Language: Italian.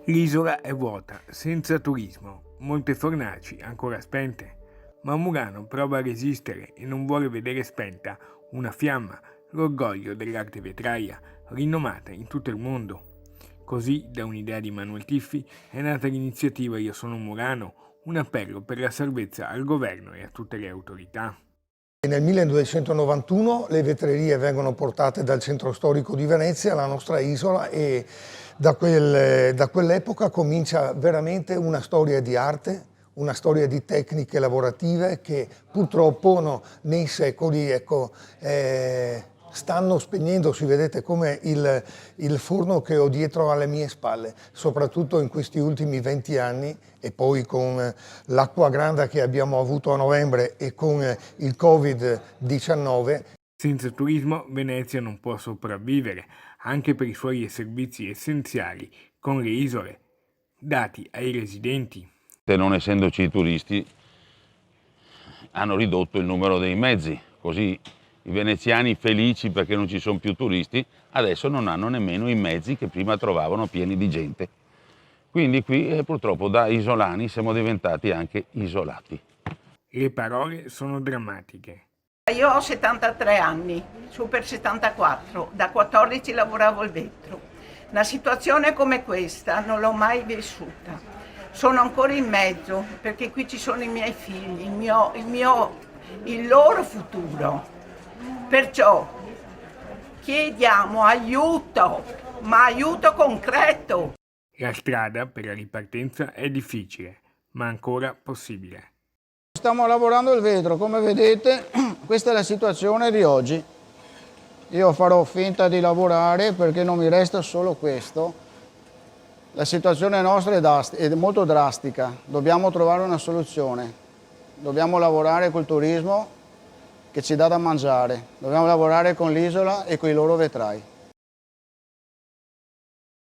L'isola è vuota, senza turismo, molte fornaci ancora spente, ma Murano prova a resistere e non vuole vedere spenta una fiamma, l'orgoglio dell'arte vetraia, rinomata in tutto il mondo. Così, da un'idea di Manuel Tiffi, è nata l'iniziativa Io sono Murano, un appello per la salvezza al governo e a tutte le autorità. Nel 1291 le vetrerie vengono portate dal centro storico di Venezia alla nostra isola e da quell'epoca comincia veramente una storia di arte, una storia di tecniche lavorative che purtroppo nei secoli stanno spegnendosi. Vedete come il forno che ho dietro alle mie spalle, soprattutto in questi ultimi 20 anni e poi con l'acqua grande che abbiamo avuto a novembre e con il Covid-19. Senza turismo Venezia non può sopravvivere, anche per i suoi servizi essenziali con le isole, dati ai residenti. Non essendoci i turisti, hanno ridotto il numero dei mezzi, così i veneziani felici perché non ci sono più turisti, adesso non hanno nemmeno i mezzi che prima trovavano pieni di gente. Quindi qui purtroppo da isolani siamo diventati anche isolati. Le parole sono drammatiche. Io ho 73 anni, su per 74, da 14 lavoravo il vetro. Una situazione come questa non l'ho mai vissuta. Sono ancora in mezzo perché qui ci sono i miei figli, il loro futuro. Perciò chiediamo aiuto, ma aiuto concreto. La strada per la ripartenza è difficile, ma ancora possibile. Stiamo lavorando il vetro, come vedete questa è la situazione di oggi. Io farò finta di lavorare perché non mi resta solo questo. La situazione nostra è molto drastica, dobbiamo trovare una soluzione. Dobbiamo lavorare col turismo che ci dà da mangiare, dobbiamo lavorare con l'isola e con i loro vetrai.